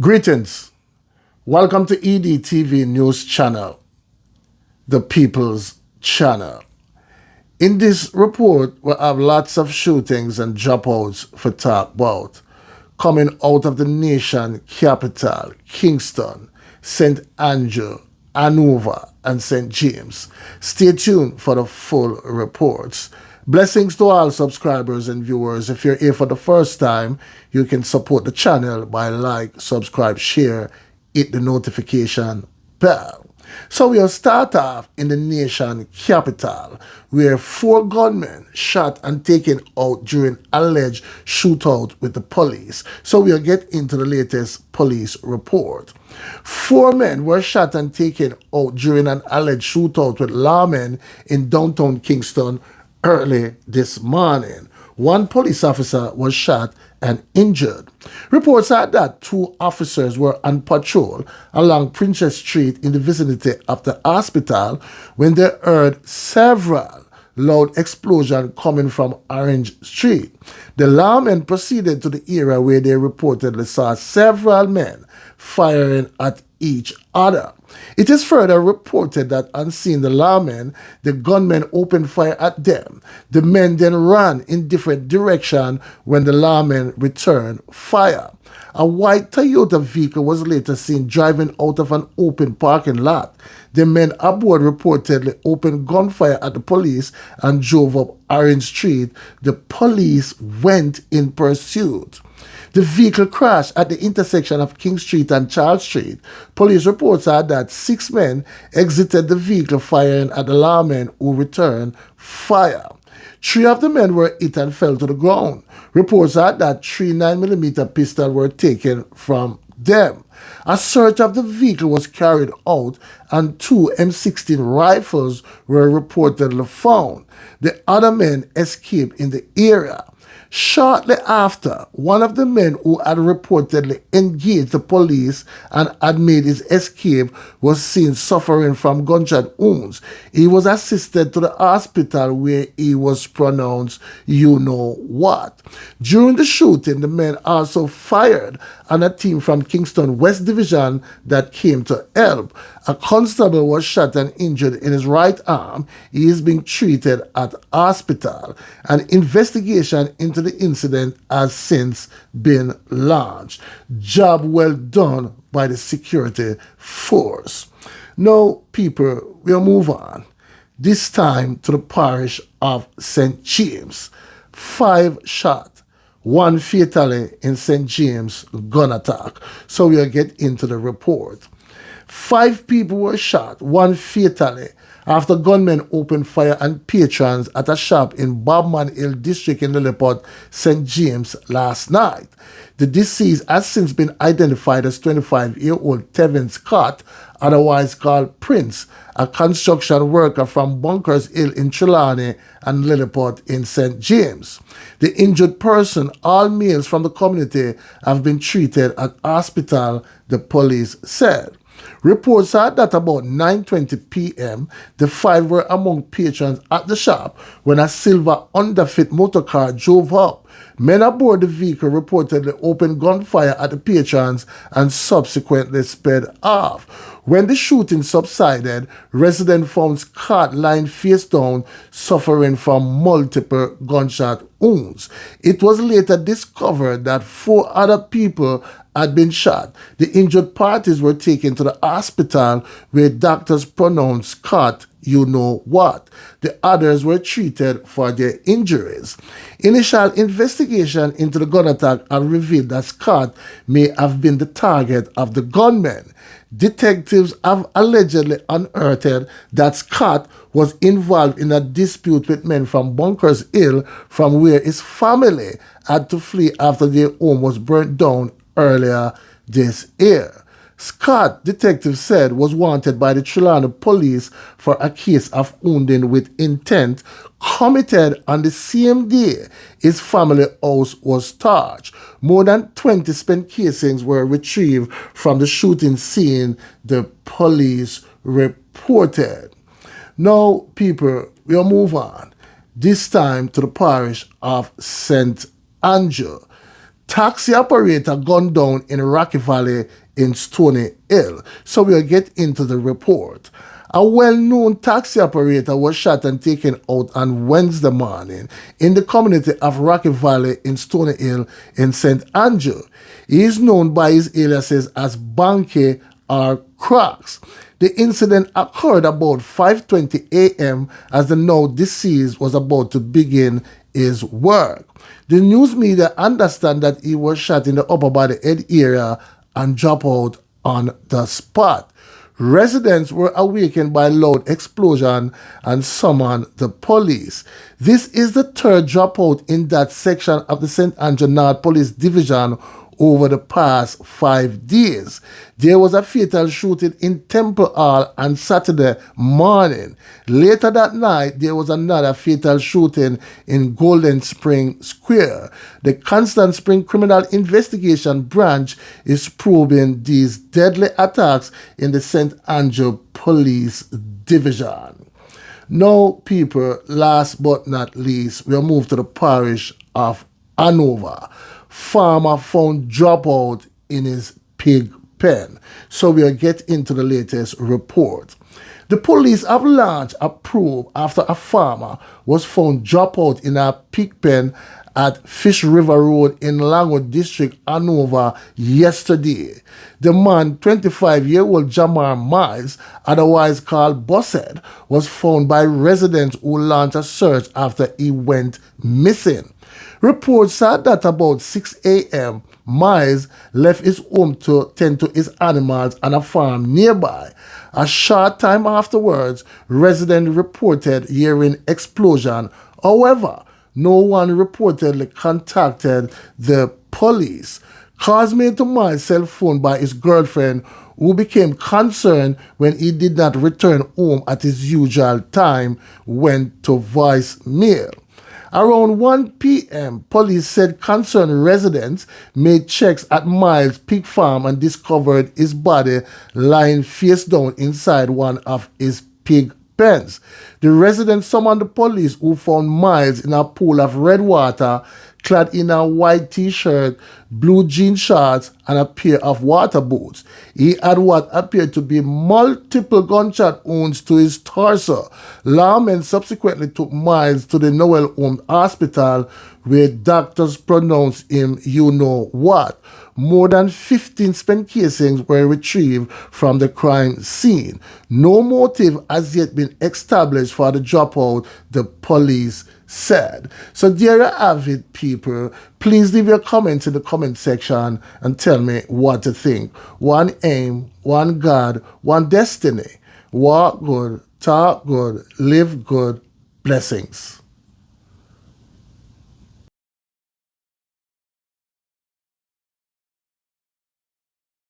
Greetings. Welcome to EDTV News Channel, the People's Channel. In this report, we have lots of shootings and dropouts for talk about, coming out of the nation capital, Kingston, St. Andrew, Hanover, and St. James. Stay tuned for the full reports. Blessings to all subscribers and viewers. If you're here for the first time, you can support the channel by like, subscribe, share, hit the notification bell. So we'll start off in the nation capital, where 4 gunmen shot and taken out during alleged shootout with the police. So we'll get into the latest police report. 4 men were shot and taken out during an alleged shootout with lawmen in downtown Kingston early this morning. 1 police officer was shot and injured. Reports are that 2 officers were on patrol along Princess Street in the vicinity of the hospital when they heard several loud explosions coming from Orange Street. The lawmen proceeded to the area where they reportedly saw several men firing at each other. It is further reported that on seeing the lawmen, the gunmen opened fire at them. The men then ran in different directions when the lawmen returned fire. A white Toyota vehicle was later seen driving out of an open parking lot. The men aboard reportedly opened gunfire at the police and drove up Orange Street. The police went in pursuit. The vehicle crashed at the intersection of King Street and Charles Street. Police reports are that 6 men exited the vehicle firing at the lawmen who returned fire. 3 of the men were hit and fell to the ground. Reports are that 3 9mm pistols were taken from them. A search of the vehicle was carried out and 2 M16 rifles were reportedly found. The other men escaped in the area. Shortly after, one of the men who had reportedly engaged the police and had made his escape was seen suffering from gunshot wounds. He was assisted to the hospital where he was pronounced you know what. During the shooting, the men also fired on a team from Kingston West Division that came to help. A constable was shot and injured in his right arm. He is being treated at hospital. An investigation into the incident has since been launched. Job well done by the security force. Now, people, we'll move on. This time to the parish of St. James. 5 shot, 1 fatally in St. James gun attack. So we'll get into the report. 5 people were shot, 1 fatally, after gunmen opened fire on patrons at a shop in Bobman Hill District in Lilliput, St. James last night. The deceased has since been identified as 25-year-old Tevin Scott, otherwise called Prince, a construction worker from Bunkers Hill in Trelawney and Lilliput in St. James. The injured person, all males from the community, have been treated at hospital, the police said. Reports are that about 9:20 p.m., the 5 were among patrons at the shop when a silver underfit motorcar drove up. Men aboard the vehicle reportedly opened gunfire at the patrons and subsequently sped off. When the shooting subsided, residents found Scott lying face down, suffering from multiple gunshot wounds. It was later discovered that 4 other people had been shot. The injured parties were taken to the hospital where doctors pronounced Scott you know what. The others were treated for their injuries. Initial investigation into the gun attack have revealed that Scott may have been the target of the gunmen. Detectives have allegedly unearthed that Scott was involved in a dispute with men from Bunkers Hill, from where his family had to flee after their home was burnt down earlier this year. Scott, detectives said, was wanted by the Trelawney police for a case of wounding with intent committed on the same day his family house was torched. More than 20 spent casings were retrieved from the shooting scene, the police reported. Now, people, we'll move on. This time to the parish of St. Andrew. Taxi operator gunned down in Rocky Valley in Stony Hill. So we'll get into the report. A well-known taxi operator was shot and taken out on Wednesday morning in the community of Rocky Valley in Stony Hill in St. Andrew. He is known by his aliases as Banky or Crocs. The incident occurred about 5:20 a.m. as the now deceased was about to begin his work. The news media understand that he was shot in the upper body head area and dropped out on the spot. Residents were awakened by a loud explosion and summoned the police. This is the third dropout in that section of the St. Andrew North Police Division over the past 5 days. There was a fatal shooting in Temple Hall on Saturday morning. Later that night, there was another fatal shooting in Golden Spring Square. The Constant Spring Criminal Investigation Branch is probing these deadly attacks in the St. Andrew Police Division. Now, people, last but not least, we'll move to the parish of Hanover. Farmer found dropout in his pig pen. So we'll get into the latest report. The police have launched a probe after a farmer was found dropout in a pig pen at Fish River Road in Langwood District, Hanover, yesterday. The man, 25-year-old Jamar Miles, otherwise called Bosshead, was found by residents who launched a search after he went missing. Reports said that about 6 a.m., Miles left his home to tend to his animals on a farm nearby. A short time afterwards, residents reported hearing explosion. However, no one reportedly contacted the police. Calls made to Miles' cell phone by his girlfriend, who became concerned when he did not return home at his usual time, went to voicemail. Around 1 p.m., police said concerned residents made checks at Miles' pig farm and discovered his body lying face down inside one of his pig pens. The residents summoned the police, who found Miles in a pool of red water, clad in a white t-shirt, blue jean shorts, and a pair of water boots. He had what appeared to be multiple gunshot wounds to his torso. Lawmen subsequently took Miles to the Noel Home Hospital, where doctors pronounced him you-know-what. More than 15 spent casings were retrieved from the crime scene. No motive has yet been established for the dropout, the police said. So there you have it, people. Please leave your comments in the comment section and tell me what to think. One aim, one God, one destiny. Walk good, talk good, live good. Blessings.